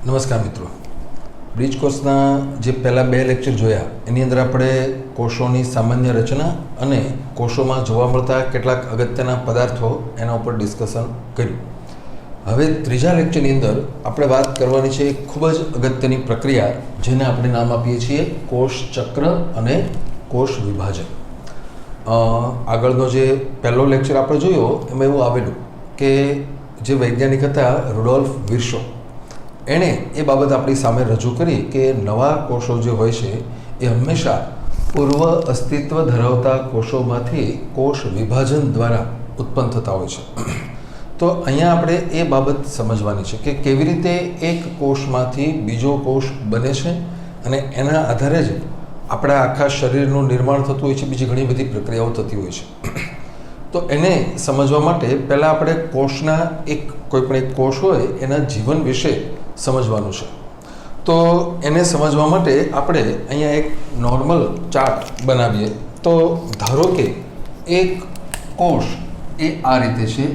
નમસ્કાર મિત્રો, બ્રિજ કોર્સના જે પહેલાં 2 લેક્ચર જોયા એની અંદર આપણે કોષોની સામાન્ય રચના અને કોષોમાં જોવા મળતા કેટલાક અગત્યના પદાર્થો એના ઉપર ડિસ્કશન કર્યું. હવે ત્રીજા લેક્ચરની અંદર આપણે વાત કરવાની છે ખૂબ જ અગત્યની પ્રક્રિયા, જેને આપણે નામ આપીએ છીએ કોષ ચક્ર અને કોષ વિભાજન. આગળનો જે પહેલો લેક્ચર આપણે જોયો એમાં એવું આવેલું કે જે વૈજ્ઞાનિક હતા રુડોલ્ફ વિર્શો, એણે એ બાબત આપણી સામે રજૂ કરી કે નવા કોષો જે હોય છે એ હંમેશા પૂર્વ અસ્તિત્વ ધરાવતા કોષોમાંથી કોષ વિભાજન દ્વારા ઉત્પન્ન થતા હોય છે. તો અહીંયા આપણે એ બાબત સમજવાની છે કે કેવી રીતે એક કોષમાંથી બીજો કોષ બને છે અને એના આધારે જ આપણા આખા શરીરનું નિર્માણ થતું હોય છે, બીજી ઘણી બધી પ્રક્રિયાઓ થતી હોય છે. તો એને સમજવા માટે પહેલાં આપણે કોષના કોઈ પણ એક કોષ હોય એના જીવન વિશે સમજવાનું છે. તો એને સમજવા માટે આપણે અહીંયા એક નોર્મલ ચાર્ટ બનાવીએ. તો ધારો કે એક કોષ એ આ રીતે છે.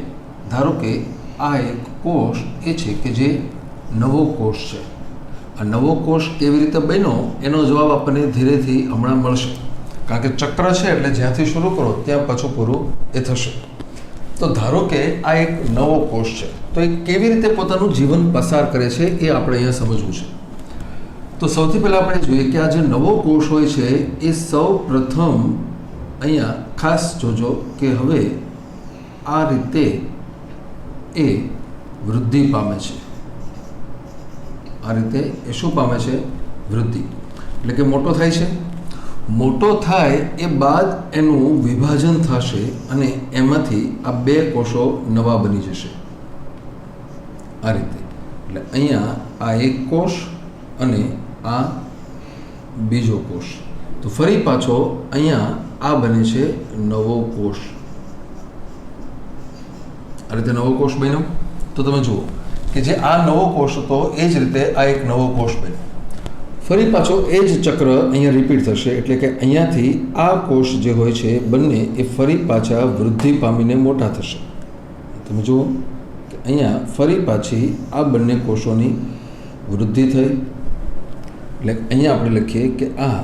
ધારો કે આ એક કોષ એ છે કે જે નવો કોષ છે. આ નવો કોષ કેવી રીતે બન્યો એનો જવાબ આપણને ધીરેથી હમણાં મળશે, કારણ કે ચક્ર છે એટલે જ્યાંથી શરૂ કરો ત્યાં પાછું પૂરું એ થશે. તો ધારો કે આ એક નવો કોષ છે, તો એ કેવી રીતે પોતાનું જીવન પસાર કરે છે એ આપણે અહીંયા સમજવું છે. તો સૌથી પહેલાં આપણે જોઈએ કે આ જે નવો કોષ હોય છે એ સૌ પ્રથમ અહીંયા ખાસ જોજો કે હવે આ રીતે એ વૃદ્ધિ પામે છે. આ રીતે એ શું પામે છે? વૃદ્ધિ, એટલે કે મોટો થાય છે. મોટો થાય એ બાદ એનું વિભાજન થશે અને એમાંથી આ 2 કોષો નવા બની જશે. આ રીતે, એટલે અહીંયા આ એક કોષ અને આ બીજો કોષ. તો ફરી પાછો અહીંયા આ બને છે નવો કોષ. આ રીતે નવો કોષ બન્યો. તો તમે જુઓ કે જે આ નવો કોષ હતો એ જ રીતે આ એક નવો કોષ બન્યો. ફરી પાછો એ જ ચક્ર અહીંયા રિપીટ થશે, એટલે કે અહીંયાથી આ કોષ જે હોય છે બંને એ ફરી પાછા વૃદ્ધિ પામીને મોટા થશે. તમે જુઓ કે અહીંયા ફરી પાછી આ બંને કોષોની વૃદ્ધિ થઈ, એટલે અહીંયા આપણે લખીએ કે આ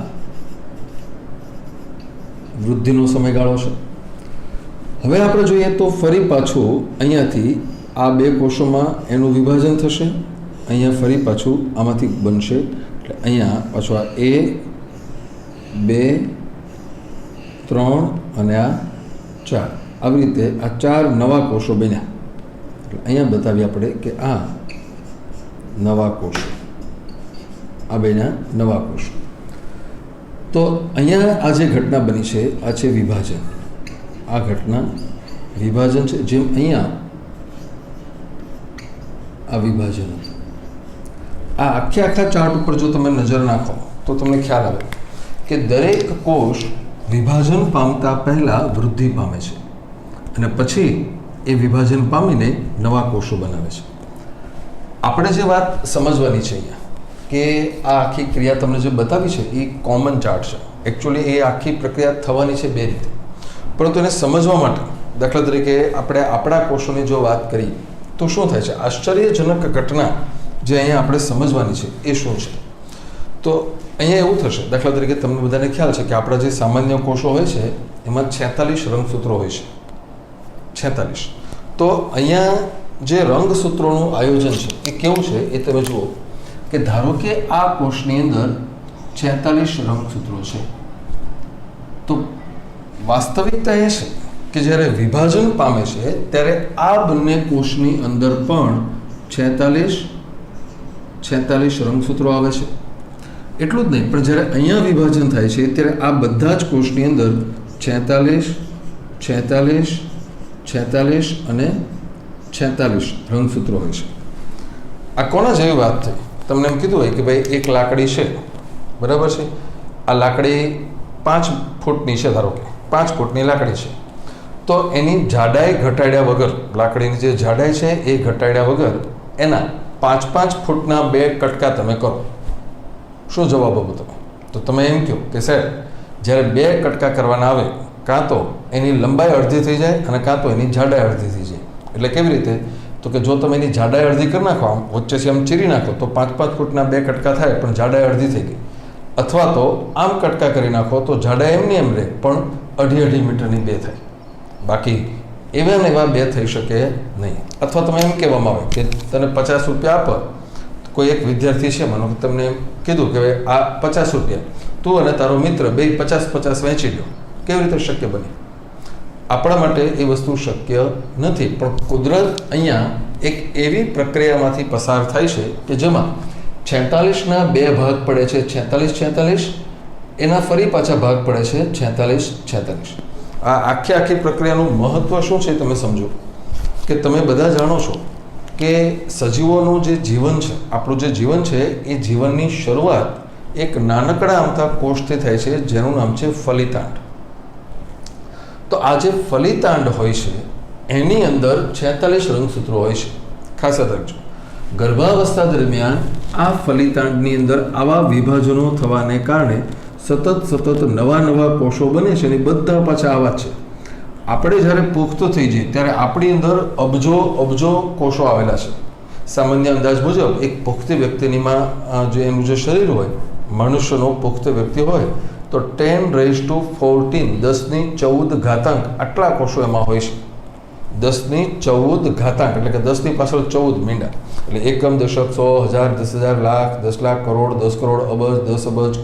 વૃદ્ધિનો સમયગાળો છે. હવે આપણે જોઈએ તો ફરી પાછું અહીંયાથી આ 2 કોષોમાં એનું વિભાજન થશે. અહીંયા ફરી પાછું આમાંથી બનશે, એટલે અહીંયા પાછું આ 1, 2, 3 અને આ 4, આવી રીતે આ 4 નવા કોષો બન્યા. એટલે અહીંયા બતાવીએ આપણે કે આ નવા કોષો, આ બન્યા નવા કોષો. તો અહીંયા આ જે ઘટના બની છે આ છે વિભાજન. આ ઘટના વિભાજન છે. જેમ અહીંયા આ વિભાજન, આ આખા ચાર્ટ ઉપર જો તમે નજર નાખો તો તમને ખ્યાલ આવે કે દરેક કોષ વિભાજન પામતા પહેલાં વૃદ્ધિ પામે છે અને પછી એ વિભાજન પામીને નવા કોષો બનાવે છે. આપણે જે વાત સમજવાની છે અહીંયા કે આ આખી ક્રિયા તમને જે બતાવી છે એ કોમન ચાર્ટ છે. એકચ્યુઅલી એ આખી પ્રક્રિયા થવાની છે 2 રીતે, પરંતુ એને સમજવા માટે દાખલા તરીકે આપણે આપણા કોષોની જો વાત કરીએ તો શું થાય છે? આશ્ચર્યજનક ઘટના જે અહીંયા આપણે સમજવાની છે એ શું છે? તો અહીંયા એવું થશે, દાખલા તરીકે તમને બધાને ખ્યાલ છે કે આપણા જે સામાન્ય કોષો હોય છે એમાં 46 રંગસૂત્રો હોય છે. 46. તો અહીંયા જે રંગસૂત્રોનું આયોજન છે એ કેવું છે એ તમે જુઓ કે ધારો કે આ કોષની અંદર 46 રંગસૂત્રો છે. તો વાસ્તવિકતા એ છે કે જ્યારે વિભાજન પામે છે ત્યારે આ બંને કોષની અંદર પણ 46 રંગસૂત્રો આવે છે. એટલું જ નહીં, પણ જ્યારે અહીંયા વિભાજન થાય છે ત્યારે આ બધા જ કોષની અંદર 46, 46, 46 અને 46 રંગસૂત્રો હોય છે. આ કોના જેવી વાત થઈ? તમને એમ કીધું હોય કે ભાઈ એક લાકડી છે, બરાબર છે. આ લાકડી 5 ફૂટની છે, ધારો કે 5 ફૂટની લાકડી છે. તો એની જાડાઈ ઘટાડ્યા વગર, લાકડીની જે જાડાઈ છે એ ઘટાડ્યા વગર એના 5-5 ફૂટના 2 કટકા તમે કરો. શું જવાબ આપો તમે? તો તમે એમ કહો કે સાહેબ જ્યારે 2 કટકા કરવાના આવે, કાં તો એની લંબાઈ અડધી થઈ જાય અને કાં તો એની જાડાઈ અડધી થઈ જાય. એટલે કેવી રીતે? તો તો કે જો તમે એની જાડાઈ અડધી કરી નાખો, આમ વચ્ચેથી આમ ચીરી નાખો તો 5-5 ફૂટના 2 કટકા થાય, પણ જાડાઈ અડધી થઈ ગઈ. અથવા તો આમ કટકા કરી નાખો તો જાડાઈ એમની એમ રહે, પણ 2.5 મીટરની 2 થાય. બાકી એવા ને એવા 2 થઈ શકે નહીં. અથવા તમે એમ કહેવામાં આવે કે તને 50 રૂપિયા આપો, કોઈ એક વિદ્યાર્થી છે, માનો કે તમને કીધું કે આ 50 રૂપિયા, તું અને તારો મિત્ર બે 50-50 વહેંચી લો. કેવી રીતે શક્ય બને? આપણા માટે એ વસ્તુ શક્ય નથી. પણ કુદરત અહીંયા એક એવી પ્રક્રિયામાંથી પસાર થાય છે કે જેમાં 46ના 2 ભાગ પડે છે, 46-46, એના ફરી પાછા ભાગ પડે છે 46-46. આ આખી પ્રક્રિયાનું મહત્ત્વ શું છે તમે સમજો. કે તમે બધા જાણો છો કે સજીવોનું જે જીવન છે, આપણું જે જીવન છે, એ જીવનની શરૂઆત એક નાનકડા અમથા કોષથી થાય છે, જેનું નામ છે ફલિતાંડ. તો આ જે ફલિતાંડ હોય છે એની અંદર 46 રંગસૂત્રો હોય છે. ખાસ યાદ રાખજો, ગર્ભાવસ્થા દરમિયાન આ ફલિતાંડની અંદર આવા વિભાજનો થવાને કારણે સતત નવા કોષો બને છે અને બધા પાછા આવા જ છે. આપણે જ્યારે પુખ્ત થઈ જઈએ ત્યારે આપણી અંદર અબજો કોષો આવેલા છે. સામાન્ય અંદાજ મુજબ એક પુખ્ત વ્યક્તિનીમાં જે એનું જે શરીર હોય, મનુષ્યનો પુખ્ત વ્યક્તિ હોય તો 10⁻14 10⁻14 ઘાતાંક આટલા કોષો એમાં હોય છે. 10⁻14 ઘાતાંક એટલે કે 10ની પાછળ 14 મીંડા. એટલે એકમ, દશક, 100, 1000, 10,000, લાખ, 10 લાખ, કરોડ, 10 કરોડ, અબજ, 10 અબજ,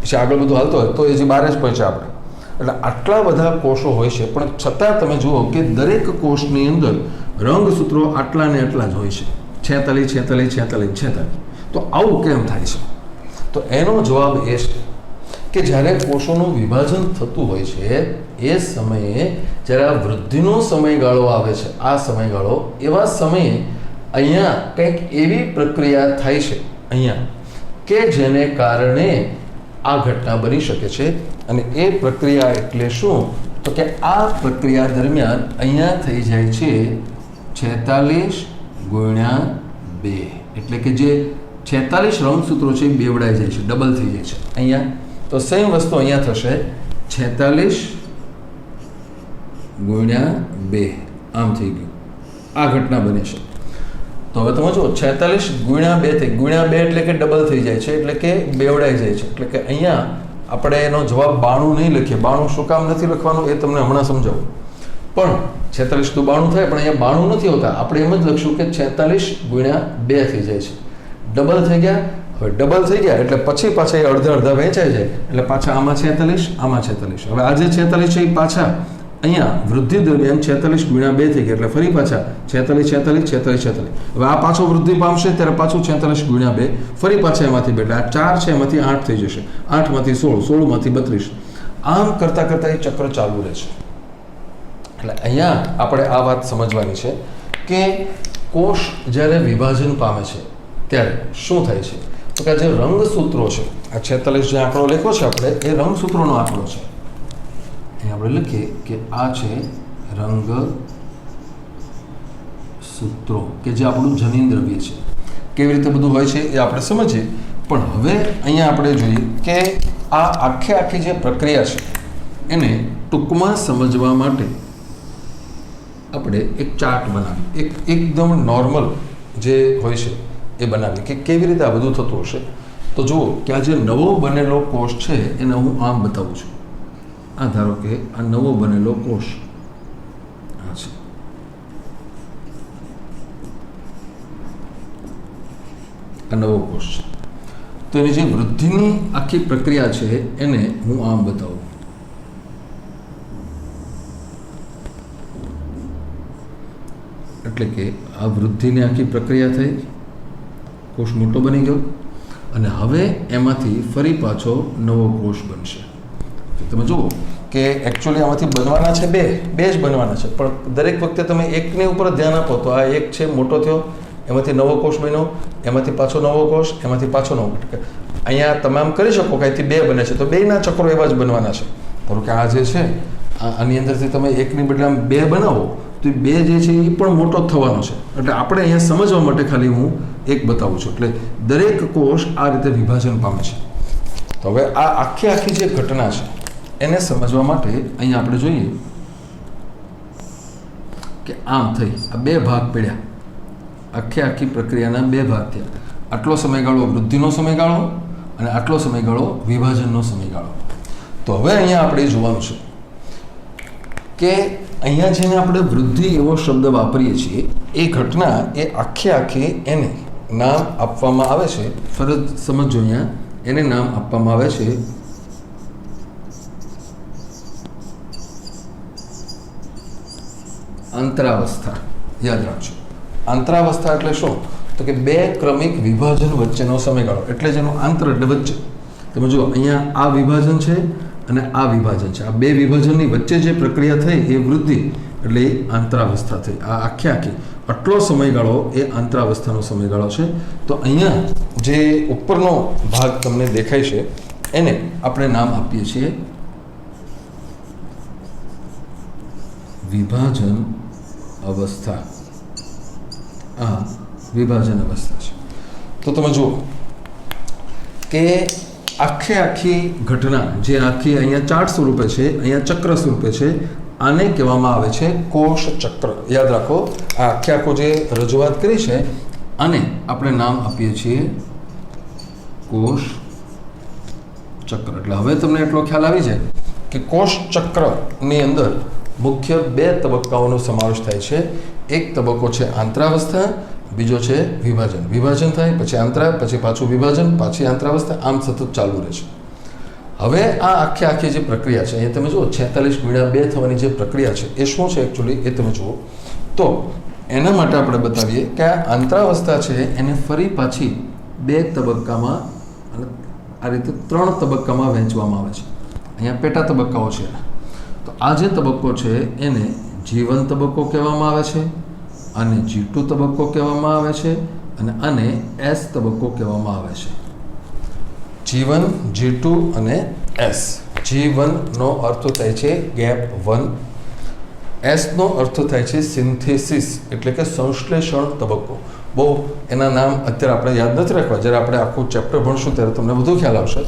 પછી આગળ બધું હાલતો હોય તો એ જે 12 જ પહોંચ્યા આપણે. એટલે આટલા બધા કોષો હોય છે, પણ છતાં તમે જુઓ કે દરેક કોષની અંદર રંગસૂત્રો આટલા ને આટલા જ હોય છે, 46. તો આવું કેમ થાય છે? તો એનો જવાબ એ છે કે જ્યારે કોષોનું વિભાજન થતું હોય છે એ સમયે જ્યારે આ વૃદ્ધિનો સમયગાળો આવે છે, આ સમયગાળો, એવા સમયે અહીંયા કંઈક એવી પ્રક્રિયા થાય છે અહીંયા કે જેને કારણે આ ઘટના બની શકે છે. અને એ પ્રક્રિયા એટલે શું? તો કે આ પ્રક્રિયા દરમિયાન અહીંયા થઈ જાય છે 46×2, એટલે કે જે 46 રંગસૂત્રો છે એ બેવડાઈ જાય છે, ડબલ થઈ જાય છે અહીંયા. તો સેમ વસ્તુ અહીંયા થશે 46×2, આમ થઈ ગયું. આ ઘટના બને છે. તો હવે તમે જુઓ 46×2 થઈ, ×2 એટલે કે ડબલ થઈ જાય છે, એટલે કે બેવડાઈ જાય છે. એટલે કે અહીંયા આપણે એનો જવાબ 92 નહીં લખીએ. 92 શું કામ નથી લખવાનું એ તમને હમણાં સમજાવું. પણ 46 તો 92 થાય, પણ અહીંયા 92 નથી હોતા. આપણે એમ જ લખશું કે 46×2 થઈ જાય છે, ડબલ થઈ ગયા. હવે ડબલ થઈ ગયા એટલે પછી પાછા એ અડધા વહેંચાઈ જાય, એટલે પાછા આમાં 46, આમાં 46. હવે આ જે 46 છે એ પાછા અહીંયા વૃદ્ધિ દરમિયાન 46×2 થઈ ગયા, એટલે ફરી પાછા 46. હવે આ પાછો વૃદ્ધિ પામશે ત્યારે પાછું 46×2, ફરી પાછા એમાંથી બેઠા 4 છે એમાંથી 8 થઈ જશે, 8માંથી 16, 16માંથી 32. આમ કરતાં એ ચક્ર ચાલુ રહે છે. એટલે અહીંયા આપણે આ વાત સમજવાની છે કે કોષ જ્યારે વિભાજન પામે છે ત્યારે શું થાય છે? તો કે જે રંગસૂત્રો છે, આ 46 જે આંકડો લખ્યો છે આપણે, એ રંગસૂત્રોનો આંકડો છે. આપણે લખીએ કે આ છે રંગસૂત્રો, કે જે આપણું જનીન દ્રવ્ય છે. કેવી રીતે બધું હોય છે એ આપણે સમજીએ. પણ હવે અહીંયા આપણે જોઈએ કે આ આખી જે પ્રક્રિયા છે એને ટૂંકમાં સમજવા માટે આપણે એક ચાર્ટ બનાવીએ, એકદમ નોર્મલ જે હોય છે એ બનાવીએ કે કેવી રીતે આ બધું થતું હશે. તો જુઓ કે આ જે નવો બનેલો કોષ છે એને હું આમ બતાવું છું. આ ધારો કે આ નવો બનેલો કોષ આ છે. આ નવો કોષ છે. તો એની જે વૃદ્ધિની આખી પ્રક્રિયા છે એને હું આમ બતાવું. એટલે કે આ વૃદ્ધિની આખી પ્રક્રિયા થઈ, કોષ મોટો બની ગયો અને હવે એમાંથી ફરી પાછો નવો કોષ બનશે. તમે જુઓ કે એકચ્યુઅલી આમાંથી બનવાના છે બે જ બનવાના છે, પણ દરેક વખતે તમે એકની ઉપર ધ્યાન આપો તો આ એક છે મોટો થયો, એમાંથી નવો કોષ બન્યો, એમાંથી પાછો નવો કોષ, એમાંથી પાછો નવો કોષ. અહીંયા તમે આમ કરી શકો કે અહીંથી 2 બને છે તો 2ના ચક્રો એવા જ બનવાના છે. ધારો કે આ જે છે આની અંદરથી તમે એકની બદલે આમ 2 બનાવો તો 2 જે છે એ પણ મોટો જ થવાનો છે. એટલે આપણે અહીંયા સમજવા માટે ખાલી હું એક બતાવું છું. એટલે દરેક કોષ આ રીતે વિભાજન પામે છે. તો હવે આ આખી જે ઘટના છે એને સમજવા માટે અહીંયા આપણે જોઈએ કે આમ થઈ આ 2 ભાગ પડ્યા, આખે આખી પ્રક્રિયાના 2 ભાગ થયા. આટલો સમયગાળો વૃદ્ધિનો સમયગાળો અને આટલો સમયગાળો વિભાજનનો સમયગાળો. તો હવે અહીંયા આપણે જોવાનું છે કે અહીંયા જેને આપણે વૃદ્ધિ એવો શબ્દ વાપરીએ છીએ એ ઘટના એ આખે આખી એને નામ આપવામાં આવે છે. ફરજ સમજો, અહીંયા એને નામ આપવામાં આવે છે અંતરાવસ્થા. યાદ રાખજો, અંતરાવસ્થા એટલે શું? તો કે 2 ક્રમિક વિભાજન વચ્ચેનો સમયગાળો. એટલે જેનો આંતર એટલે વચ્ચે. તમે જુઓ, અહીંયા આ વિભાજન છે અને આ વિભાજન છે. આ 2 વિભાજનની વચ્ચે જે પ્રક્રિયા થઈ એ વૃદ્ધિ, એટલે એ આંતરાવસ્થા થઈ. આ આખે આખી આટલો સમયગાળો એ આંતરાવસ્થાનો સમયગાળો છે. તો અહીંયા જે ઉપરનો ભાગ તમને દેખાય છે એને આપણે નામ આપીએ છીએ વિભાજન અવસ્થા. આ વિભાજન અવસ્થા છે. તો તમે જુઓ કે આખે આખી ઘટના જે આખી અહીંયા ચાર્ટ સ્વરૂપે છે, અહીંયા ચક્ર સ્વરૂપે છે, આને કહેવામાં આવે છે કોષ ચક્ર. યાદ રાખો, આ આખે આખો જે રજૂઆત કરી છે આને આપણે નામ આપીએ છીએ કોષ ચક્ર. એટલે હવે તમને એટલો ખ્યાલ આવી જાય કે કોષ ચક્રની અંદર મુખ્ય 2 તબક્કાઓનો સમાવેશ થાય છે. એક તબક્કો છે આંતરાવસ્થા, બીજો છે વિભાજન. વિભાજન થાય પછી આંતરા, પછી પાછું વિભાજન, પાછી આંતરાવસ્થા, આમ સતત ચાલુ રહે છે. હવે આ આખે આખી જે પ્રક્રિયા છે, અહીંયા તમે જુઓ 46/2 થવાની જે પ્રક્રિયા છે એ શું છે એકચ્યુઅલી એ તમે જુઓ. તો એના માટે આપણે બતાવીએ કે આ આંતરાવસ્થા છે એને ફરી પાછી 2 તબક્કામાં અને આ રીતે 3 તબક્કામાં વહેંચવામાં આવે છે. અહીંયા પેટા તબક્કાઓ છે. તો આ જે તબક્કો છે એને G1 તબક્કો કહેવામાં આવે છે, આને G2 તબક્કો કહેવામાં આવે છે અને આને S તબક્કો કહેવામાં આવે છે. G1, G2 અને S. G1 નો અર્થ થાય છે ગેપ 1, S નો અર્થ થાય છે સિન્થેસિસ એટલે કે સંશ્લેષણ તબક્કો. બહુ એના નામ અત્યારે આપણે યાદ નથી રાખવા, જ્યારે આપણે આખું ચેપ્ટર ભણશું ત્યારે તમને વધુ ખ્યાલ આવશે.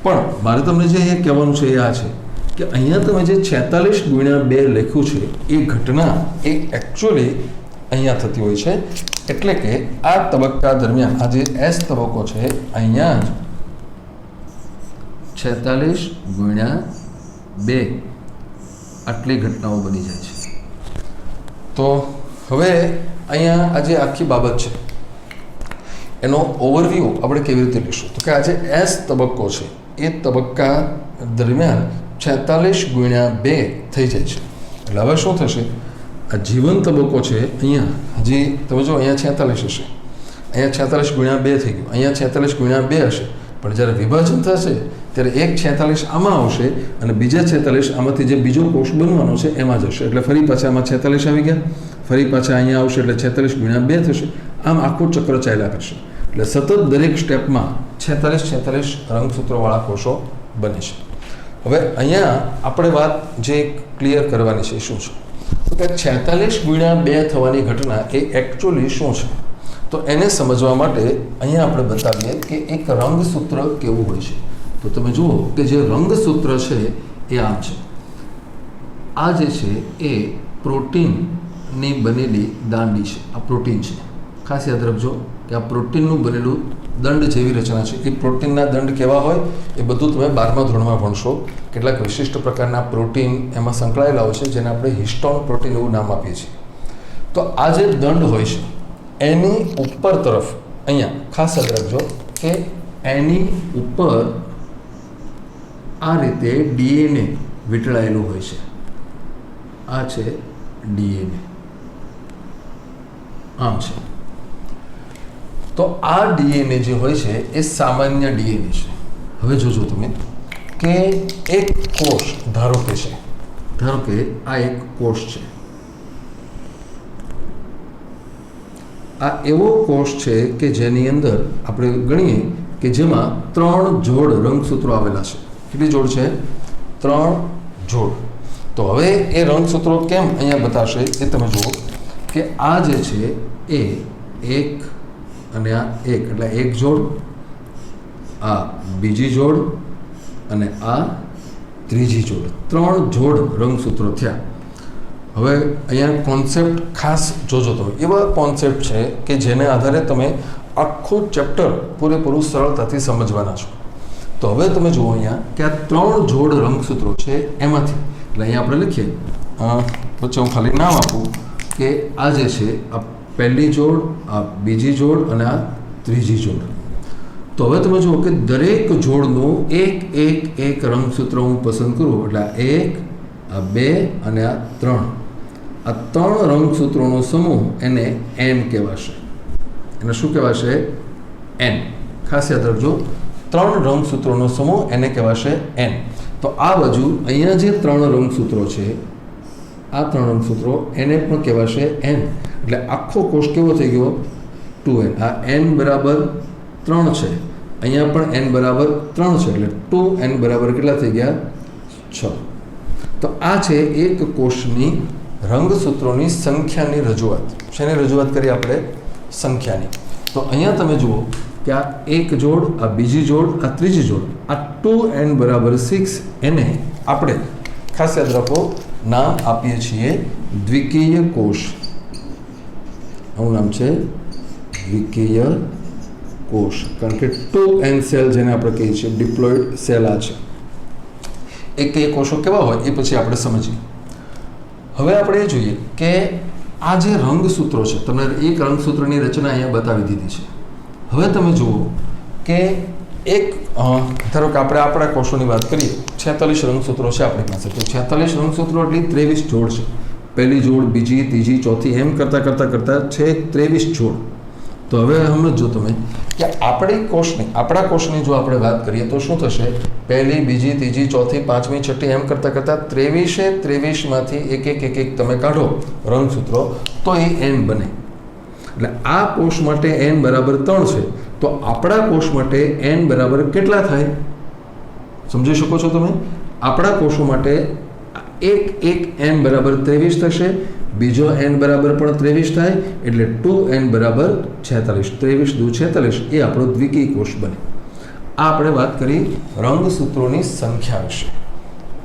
પણ મારે તમને જે એ કહેવાનું છે એ આ છે કે અહીંયા તમે જે 46/2 લખ્યું છે એ ઘટના એ એકચ્યુઅલી અહીંયા થતી હોય છે. એટલે કે આ તબક્કા દરમિયાન આ જે S તબક્કો છે અહીંયા જ 46/2 આટલી ઘટનાઓ બની જાય છે. તો હવે અહીંયા આ જે આખી બાબત છે એનો ઓવરવ્યૂ આપણે કેવી રીતે લઈશું? તો કે આ જે S તબક્કો છે એ તબક્કા દરમિયાન 46/2 થઈ જાય છે. એટલે હવે શું થશે? આ જીવન તબક્કો છે અહીંયા હજી તમે જો અહીંયા 46 હશે, અહીંયા 46/2 થઈ ગયું, અહીંયા 46/2 હશે. પણ જ્યારે વિભાજન થશે ત્યારે એક 46 આમાં આવશે અને બીજા 46 આમાંથી જે બીજો કોષ બનવાનો છે એમાં જશે. એટલે ફરી પાછા આમાં 46 આવી ગયા, ફરી પાછા અહીંયા આવશે એટલે 46/2 થશે. આમ આખું ચક્ર ચાલ્યા કરશે. એટલે સતત દરેક સ્ટેપમાં 46 રંગસૂત્રોવાળા કોષો બને છે. હવે અહીંયા આપણે વાત જે ક્લિયર કરવાની છે શું છે? તો કે 46/2 થવાની ઘટના એ એકચ્યુઅલી શું છે? તો એને સમજવા માટે અહીંયા આપણે બતાવીએ કે એક રંગસૂત્ર કેવું હોય છે. તો તમે જુઓ કે જે રંગસૂત્ર છે એ આમ છે. આ જે છે એ પ્રોટીનની બનેલી દાંડી છે. આ પ્રોટીન છે. ખાસ યાદ રાખજો કે આ પ્રોટીનનું બનેલું દંડ જેવી રચના છે. એ પ્રોટીનના દંડ કેવા હોય એ બધું તમે 12મા ધોરણમાં ભણશો. કેટલાક વિશિષ્ટ પ્રકારના પ્રોટીન એમાં સંકળાયેલા હોય છે જેને આપણે હિસ્ટોન પ્રોટીન એવું નામ આપીએ છીએ. તો આ જે દંડ હોય છે એની ઉપર તરફ અહીંયા ખાસ યાદ રાખજો કે એની ઉપર આ રીતે DNA વીંટળાયેલું હોય છે. આ છે DNA, આમ છે. તો આ DNA જે હોય છે એ સામાન્ય DNA છે. હવે જોજો તમે કે એક કોષ ધારો કે આ એક કોષ છે. આ એવો કોષ છે કે જેની અંદર આપણે ગણીએ કે જેમાં 3 જોડ રંગસૂત્રો આવેલા છે. કેટલી જોડ છે? 3 જોડ. તો હવે એ રંગસૂત્રો કેમ અહીંયા બતાવશે એ તમે જુઓ કે આ જે છે એ 1 અને આ 1 એટલે એક જોડ, આ બીજી જોડ અને આ ત્રીજી જોડ. 3 જોડ રંગસૂત્રો થયા. હવે અહીંયા કોન્સેપ્ટ ખાસ જોજો તમે, એવા કોન્સેપ્ટ છે કે જેને આધારે તમે આખું ચેપ્ટર પૂરેપૂરું સરળતાથી સમજવાના છો. તો હવે તમે જુઓ અહીંયા કે આ 3 જોડ રંગસૂત્રો છે એમાંથી, એટલે અહીંયા આપણે લખીએ, વચ્ચે હું ખાલી નામ આપું કે આ જે છે આ પહેલી જોડ, આ બીજી જોડ અને આ ત્રીજી જોડ. તો હવે તમે જુઓ કે દરેક જોડનું એક રંગસૂત્ર હું પસંદ કરું, એટલે આ 1, આ 2 અને આ 3, આ 3 રંગસૂત્રોનો સમૂહ એને n કહેવાશે. એને શું કહેવાશે? n. ખાસ યાદ રાખજો, 3 રંગસૂત્રોનો સમૂહ એને કહેવાશે n. તો આ બાજુ અહીંયા જે 3 રંગસૂત્રો છે, આ 3 રંગસૂત્રો એને પણ કહેવાશે n. એટલે આખો કોષ કેવો થઈ ગયો? 2n. આ n બરાબર 3 છે, અહીંયા પણ n બરાબર 3 છે, એટલે 2n બરાબર કેટલા થઈ ગયા? 6. તો આ છે એક કોષની રંગસૂત્રોની સંખ્યાની રજૂઆત. શેની રજૂઆત કરી આપણે? સંખ્યાની. તો અહીંયા તમે જુઓ કે આ એક જોડ, આ બીજી જોડ, આ ત્રીજી જોડ, આ 2n બરાબર 6, એને આપણે ખાસ યાદ રાખો નામ આપીએ છીએ દ્વિકીય કોષ. આનું નામ છે દ્વિકીય કોષ, કારણ કે 2n સેલ જેને આપણે કહીએ છીએ ડિપ્લોઇડ સેલ આ છે. એક કોષો કેવા હોય એ પછી આપણે સમજીએ. હવે આપણે એ જોઈએ કે આ જે રંગસૂત્રો છે, તમને એક રંગસૂત્રની રચના અહીંયા બતાવી દીધી છે. હવે તમે જુઓ કે એક ધારો કે આપણે આપણા કોષોની વાત કરીએ, 46 રંગસૂત્રો છે આપણી પાસે. તો 46 રંગસૂત્રો એટલે 23 જોડ છે. પહેલી જોડ, બીજી, ત્રીજી, ચોથી, એમ કરતાં છે 23 જોડ. તો હવે સમજો તમે કે આપણા કોષની જો આપણે વાત કરીએ તો શું થશે? પહેલી, બીજી, ત્રીજી, ચોથી, પાંચમી, છઠ્ઠી, એમ કરતાં 23માંથી એક તમે કાઢો રંગસૂત્રો તો એ n બને. એટલે આ કોષ માટે n બરાબર 3 છે, તો આપણા કોષ માટે n બરાબર કેટલા થાય? સમજી શકો છો તમે? આપણા કોષો માટે એક n બરાબર 23 થશે, બીજો n બરાબર પણ 23 થાય, એટલે 2n બરાબર 46. 23 દુ 46 એ આપણો દ્વિકીય કોષ બને. આ આપણે વાત કરી રંગસૂત્રોની સંખ્યા વિશે.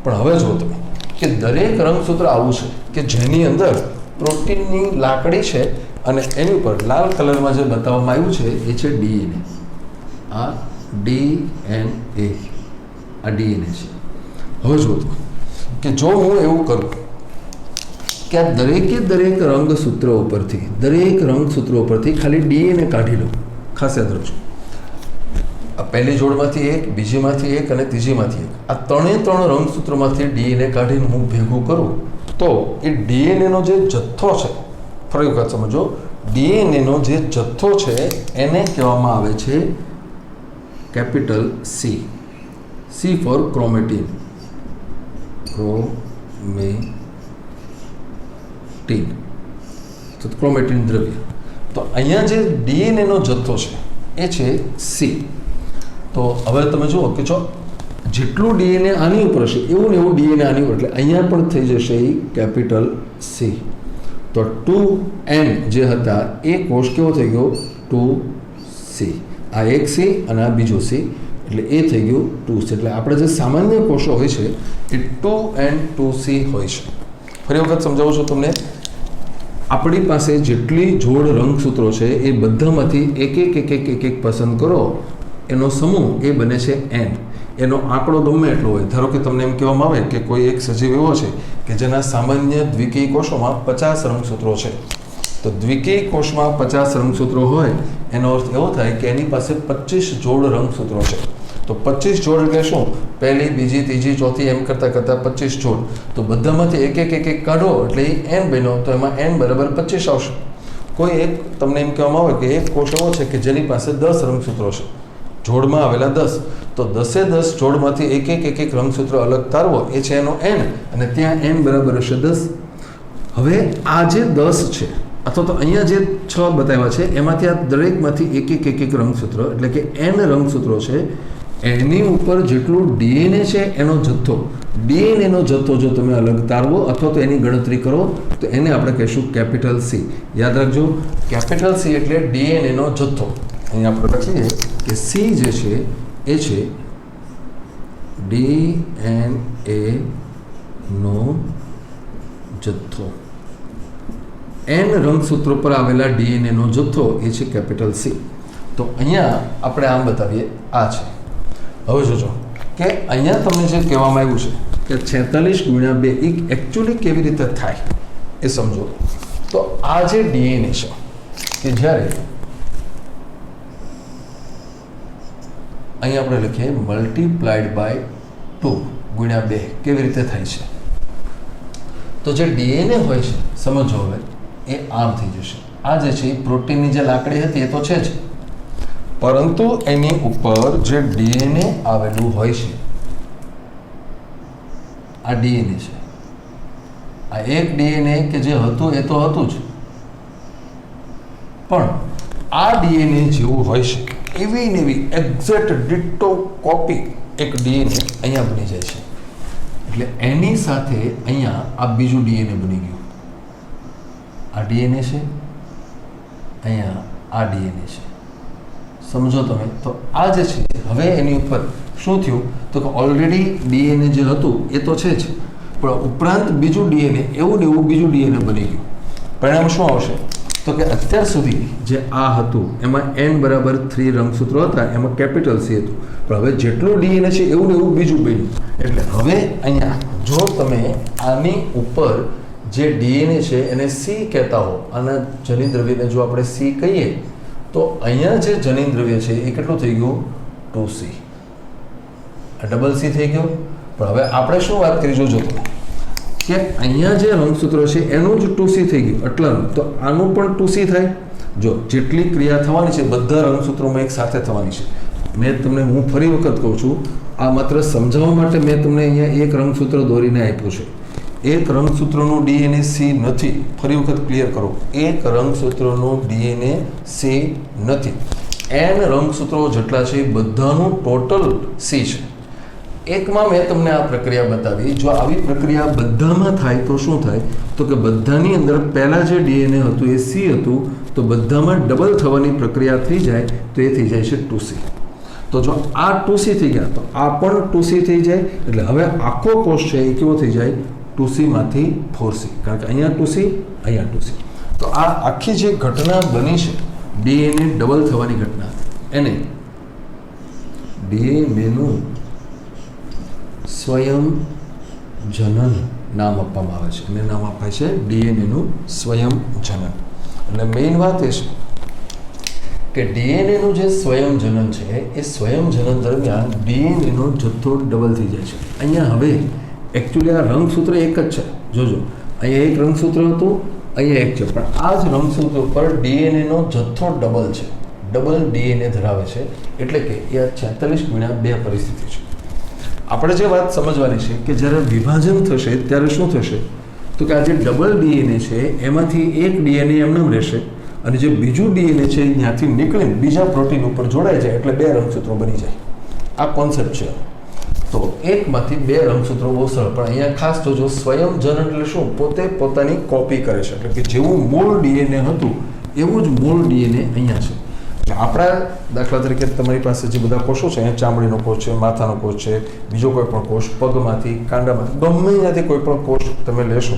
પણ હવે જુઓ તમે કે દરેક રંગસૂત્ર આવું છે કે જેની અંદર પ્રોટીનની લાકડી છે અને એની ઉપર લાલ કલરમાં જે બતાવવામાં આવ્યું છે એ છે DNA. આ DNA, આ DNA છે. હવે જુઓ કે જો હું એવું કરું કે આ દરેક રંગસૂત્રો ઉપરથી ખાલી DNA કાઢી લો. ખાસ યાદ રાખજો, આ પહેલી જોડમાંથી એક, બીજીમાંથી એક અને ત્રીજીમાંથી એક, આ 3 રંગસૂત્રોમાંથી DNA કાઢીને હું ભેગું કરું તો એ DNAનો જે જથ્થો છે, ફરી વખત સમજો, DNAનો જે જથ્થો છે એને કહેવામાં આવે છે capital C. C for chromatin. તો ક્રોમેટીન દ્રવ્ય. તો અહીંયા જે DNAનો જથ્થો છે એ છે C. તો હવે તમે જુઓ કે જો જેટલું DNA આની ઉપર હશે એવું ને એવું DNA આની ઉપર, એટલે અહીંયા પણ થઈ જશે એ કેપિટલ C. તો 2n જે હતા એ કોષ કેવો થઈ ગયો? 2C. આ એક C અને આ બીજો C, એટલે એ થઈ ગયું 2C. એટલે આપણે જે સામાન્ય કોષો હોય છે એ 2n 2C હોય છે. ફરી વખત સમજાવું છું તમને. આપણી પાસે જેટલી જોડ રંગસૂત્રો છે એ બધામાંથી એક પસંદ કરો, એનો સમૂહ એ બને છે n. એનો આંકડો ગમે એટલો હોય. ધારો કે તમને એમ કહેવામાં આવે કે કોઈ એક સજીવ એવો છે કે જેના સામાન્ય દ્વિકીય કોષોમાં 50 રંગસૂત્રો છે. તો દ્વિકીય કોષમાં 50 રંગસૂત્રો હોય એનો અર્થ એવો થાય કે એની પાસે 25 જોડ રંગસૂત્રો છે. તો 25 જોડ એટલે શું? પહેલી, બીજી, ત્રીજી, ચોથી, એમ કરતાં 25 જોડ. તો બધામાંથી એક કાઢો એટલે એ n બન્યો, તો એમાં n બરાબર 25 આવશે. કોઈ એક તમને એમ કહેવામાં આવે કે એક કોષ એવો છે કે જેની પાસે 10 રંગસૂત્રો છે, જોડમાં આવેલા 10. તો 10 જોડમાંથી એક રંગસૂત્ર અલગ તારવો એ છે એનો n, અને ત્યાં n બરાબર હશે 10. હવે આ જે 10 છે અથવા તો અહીંયા જે 6 બતાવ્યા છે એમાંથી આ દરેકમાંથી એક રંગસૂત્ર, એટલે કે n રંગસૂત્રો છે, એની ઉપર જેટલું DNA છે એનો જથ્થો, DNAનો જથ્થો જો તમે અલગ તારવો અથવા તો એની ગણતરી કરો તો એને આપણે કહીશું કેપિટલ C. યાદ રાખજો, કેપિટલ C એટલે DNAનો જથ્થો. અહીં આપણે લખીએ કે C જે છે એ છે DNA નો જથ્થો. એન રંગસૂત્રો પર આવેલા ડીએનએનો જથ્થો એ છે કેપિટલ સી. તો અહીંયા આપણે આમ બતાવીએ, આ છે. હવે જોજો કે અહીંયા તમને જે કહેવામાં આવ્યું છે કે 46 × 2 એ એકચ્યુઅલી કેવી રીતે થાય એ સમજો. તો આ જે ડીએનએ છે કે જ્યારે અહીં આપણે લખીએ મલ્ટીપ્લાઈડ બાય 2 × 2 કેવી રીતે થાય છે. તો જે ડીએનએ હોય છે સમજો, હવે એ આમ થઈ જશે. આ જે છે પ્રોટીનની જે લાકડી હતી એ તો છે જ, પરંતુ એની ઉપર જે ડીએનએ આવેલું હોય છે, આ ડીએનએ છે. આ એક ડીએનએ કે જે હતું એ તો હતું જ, પણ આ ડીએનએ જેવું હોય છે એવી ને એવી એક્ઝેક્ટ ડિટ્ટો કોપી એક ડીએનએ અહીંયા બની જાય છે. એટલે એની સાથે અહીંયા આ બીજું ડીએનએ બની ગયું. આ ડીએનએ છે, અહીંયા આ ડીએનએ છે. સમજો તમે. તો આ જે છે હવે એની ઉપર શું થયું તો કે ઓલરેડી ડીએનએ જે હતું એ તો છે જ, પણ ઉપરાંત બીજું ડીએનએ એવું ને એવું બીજું ડીએનએ બની ગયું. પરિણામ શું આવશે તો કે અત્યાર સુધી જે આ હતું એમાં n બરાબર 3 રંગસૂત્રો હતા, એમાં કેપિટલ સી હતું, પણ હવે જેટલું ડીએનએ છે એવું ને એવું બીજું બન્યું. એટલે હવે અહીંયા જો તમે આની ઉપર જે ડીએનએ છે એને સી કહેતા હો, આના જનીન દ્રવ્યને જો આપણે સી કહીએ તો અહીંયા જે જનીન દ્રવ્ય છે એ કેટલું થઈ ગયું 2C. આ ડબલ સી થઈ ગયો. પણ હવે આપણે શું વાત કરી જોજો કે અહીંયા જે રંગસૂત્ર છે એનું જ 2C થઈ ગયું એટલાનું, તો આનું પણ 2C થાય. જો જેટલી ક્રિયા થવાની છે બધા રંગસૂત્રોમાં એક સાથે થવાની છે. હું ફરી વખત કહું છું, આ માત્ર સમજાવવા માટે મેં તમને અહીંયા એક રંગસૂત્ર દોરીને આપ્યું છે. એક રંગસૂત્રનું ડીએનએ સી નથી. ફરી વખત ક્લિયર કરો, એક રંગસૂત્રનું ડીએનએ સી નથી. n રંગસૂત્રો જેટલા છે બધાનું ટોટલ સી છે. એકમાં મેં તમને આ પ્રક્રિયા બતાવી. જો આવી પ્રક્રિયા બધામાં થાય તો શું થાય તો કે બધાની અંદર પહેલાં જે ડીએનએ હતું એ સી હતું, તો બધામાં ડબલ થવાની પ્રક્રિયા થઈ જાય તો એ થઈ જાય છે 2C. તો જો આ 2C થઈ ગયા તો આ પણ 2C થઈ જાય. એટલે હવે આખો કોષ છે એ કેવો થઈ જાય 2C માંથી 4C, કારણ કે અહીંયા 2C અહીંયા 2C. તો આ આખી જે ઘટના બની છે ડીએનએ ડબલ થવાની ઘટના, એને ડીએનએનું સ્વયં જનન નામ આપવામાં આવે છે. એને નામ અપાય છે ડીએનએનું સ્વયં જનન. એટલે મેઇન વાત એ છે કે ડીએનએનું જે સ્વયં જનન છે એ સ્વયં જનન દરમિયાન ડીએનએનો જથ્થો ડબલ થઈ જાય છે. અહીંયા હવે એકચ્યુઅલી આ રંગસૂત્ર એક જ છે. જોજો, અહીંયા એક રંગસૂત્ર હતું, અહીંયા એક છે, પણ આ જ રંગસૂત્ર ઉપર ડીએનએનો જથ્થો ડબલ છે, ડબલ ડીએનએ ધરાવે છે. એટલે કે એ 46 × 2 પરિસ્થિતિ છે. આપણે જે વાત સમજવાની છે કે જ્યારે વિભાજન થશે ત્યારે શું થશે તો કે આ જે ડબલ ડીએનએ છે એમાંથી એક ડીએનએ એમનેમ રહેશે, અને જે બીજું ડીએનએ છે ત્યાંથી નીકળીને બીજા પ્રોટીન ઉપર જોડાઈ જાય એટલે 2 રંગસૂત્રો બની જાય. આ કોન્સેપ્ટ છે. તો એકમાંથી 2 રંગસૂત્રો બહુ સરળ, પણ અહીંયા ખાસ જોજો સ્વયં જનન એટલે શું, પોતે પોતાની કોપી કરે છે. એટલે કે જેવું મૂળ ડીએનએ હતું એવું જ મૂળ ડીએનએ અહીંયા છે. એટલે આપણા દાખલા તરીકે તમારી પાસે જે બધા કોષો છે, અહીંયા ચામડીનો કોષ છે, માથાનો કોષ છે, બીજો કોઈ પણ કોષ, પગમાંથી, કાંડામાંથી, ગમે ત્યાંથી કોઈ પણ કોષ તમે લેશો,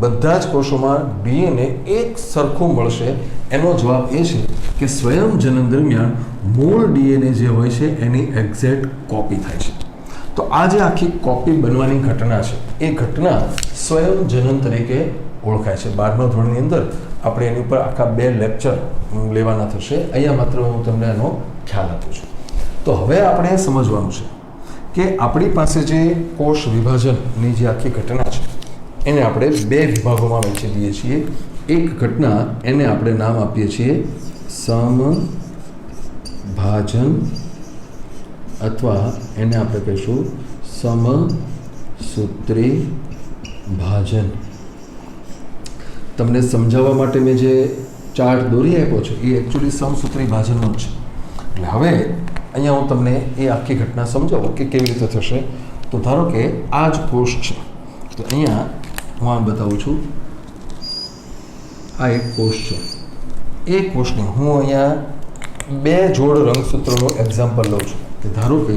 બધા જ કોષોમાં ડીએનએ એક સરખું મળશે. એનો જવાબ એ છે કે સ્વયં જનન દરમિયાન મૂળ ડીએનએ જે હોય છે એની એક્ઝેક્ટ કોપી થાય છે. તો આ જે આખી કોપી બનવાની ઘટના છે એ ઘટના સ્વયં જનન તરીકે ઓળખાય છે. 12મા ધોરણની અંદર આપણે એની ઉપર આખા 2 લેક્ચર લેવાના થશે. અહીંયા માત્ર હું તમને એનો ખ્યાલ આપું છું. તો હવે આપણે સમજવાનું છે કે આપણી પાસે જે કોષ વિભાજનની જે આખી ઘટના છે એને આપણે 2 વિભાગોમાં વહેંચી દઈએ છીએ. એક ઘટના એને આપણે નામ આપીએ છીએ સમભાજન, અથવા એને આપણે કહીશું સમસૂત્રી ભાજન. તમને સમજાવવા માટે મેં જે ચાર્ટ દોરી આપ્યો છે એ એકચ્યુઅલી સમસૂત્રી ભાજનનો જ છે. એટલે હવે અહીંયા હું તમને એ આખી ઘટના સમજાવું કે કેવી રીતે થશે. તો ધારો કે આ જ કોષ છે, તો અહીંયા હું આમ બતાવું છું. આ એક કોષ છે. એ કોષને હું અહીંયા 2 જોડ રંગસૂત્રોનું એક્ઝામ્પલ લઉં છું. કે ધારો કે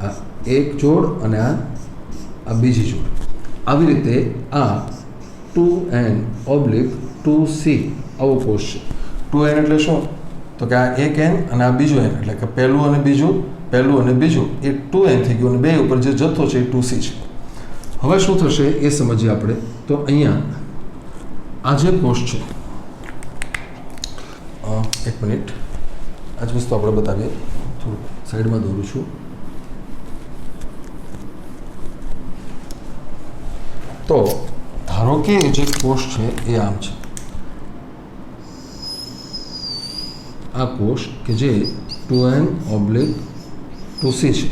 આ એક જોડ અને આ બીજી જોડ. આવી રીતે આ 2n/2c આવો કોષ છે. 2n એટલે શું? તો કે આ એક n અને આ બીજો n, એટલે કે પહેલું અને બીજું એ 2n થઈ ગયું અને બે ઉપર જે જથ્થો છે એ 2c છે. હવે શું થશે એ સમજીએ આપણે. તો અહીંયા આ જે કોષ છે, એક મિનિટ, આ જ વસ્તુ આપણે બતાવીએ. થોડું સાઈડમાં દોરું છું. તો ધારો કે જે કોષ છે એ આમ છે. આ કોષ કે જે 2n/2c છે,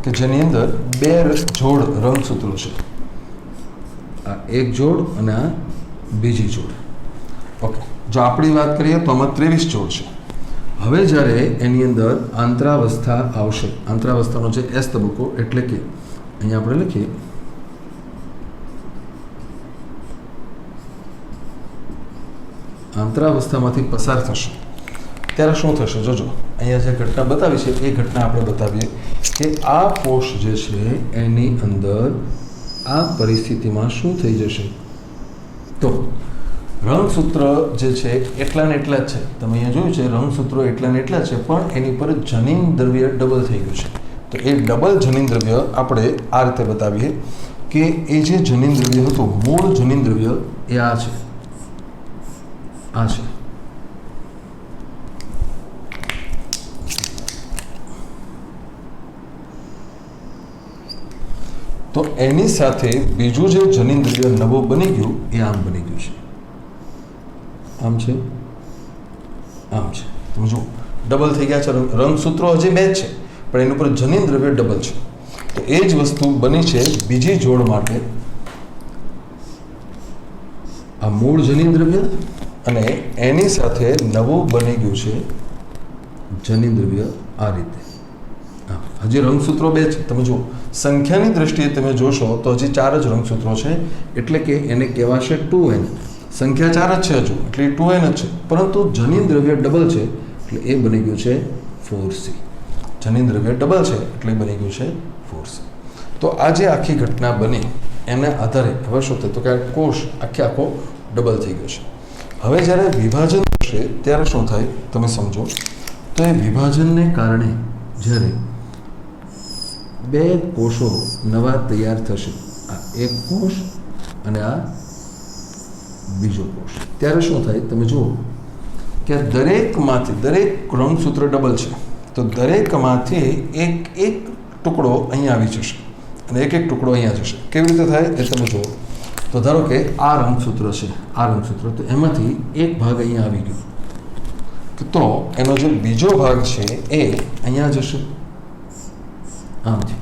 કે જેની અંદર બે જોડ રંગસૂત્રો છે. આ એક જોડ અને આ બીજી જોડ. ઓકે, જો આપણી વાત કરીએ તો આમાં 23 જોડ છે. હવે જ્યારે એની અંદર આંતરાવસ્થા આવશે, આંતરાવસ્થાનો જે S તબક્કો, એટલે કે અહીંયા આપણે લખીએ આંતરાવસ્થામાંથી પસાર થશે, ત્યારે શું થશે? જોજો, અહીંયા જે ઘટના બતાવી છે એ ઘટના આપણે બતાવીએ કે આ કોષ જે છે એની અંદર આ પરિસ્થિતિમાં શું થઈ જશે? તો રંગસૂત્ર જે છે એટલા ને એટલા જ છે. તમે અહીંયા જોયું છે રંગસૂત્રો એટલા ને એટલા છે, પણ એની પર જનીન દ્રવ્ય ડબલ થઈ ગયું છે. તો એ ડબલ જનીન દ્રવ્ય આપણે આ રીતે બતાવીએ કે એ જે જનીન દ્રવ્ય હતું, મૂળ જનીન દ્રવ્ય એ આ છે, આ છે. તો એની સાથે બીજું જે જનીન દ્રવ્ય નવું બની ગયું એ આમ બની ગયું છે. આમ છે, આમ છે. તમે જુઓ, ડબલ થઈ ગયા છે. રંગસૂત્રો હજી બે જ છે, પણ એની ઉપર જનીન દ્રવ્ય ડબલ છે. તો એ જ વસ્તુ બની છે બીજી જોડ માટે. આ મૂળ જનીન દ્રવ્ય અને એની સાથે નવું બની ગયું છે જનીન દ્રવ્ય આ રીતે. હજી રંગસૂત્રો બે છે. તમે જુઓ, સંખ્યાની દ્રષ્ટિએ તમે જોશો તો હજી 4 જ રંગસૂત્રો છે, એટલે કે એને કહેવાશે 2n. સંખ્યા 4 જ છે હજુ, એટલે 2n જ છે, પરંતુ જનીન દ્રવ્ય ડબલ છે એટલે એ બની ગયું છે 4c. જનીન દ્રવ્ય ડબલ છે એટલે બની ગયું છે 4c. તો આ જે આખી ઘટના બની એના આધારે હવે શું થયું? તો કે કોષ આખો ડબલ થઈ ગયો છે. હવે જ્યારે વિભાજન થશે ત્યારે શું થાય તમે સમજો. તો એ વિભાજનને કારણે જ્યારે બે કોષો નવા તૈયાર થશે, આ એક કોષ અને આ બીજો કોષ, ત્યારે શું થાય તમે જુઓ કે દરેકમાંથી દરેક રંગસૂત્ર ડબલ છે, તો દરેકમાંથી એક ટુકડો અહીંયા આવી જશે અને એક ટુકડો અહીંયા જશે. કેવી રીતે થાય એ તમે જુઓ. તો ધારો કે આ રંગસૂત્ર છે, આ રંગસૂત્ર, તો એમાંથી એક ભાગ અહીંયા આવી ગયો, તો એનો જે બીજો ભાગ છે એ અહીંયા જશે. આમથી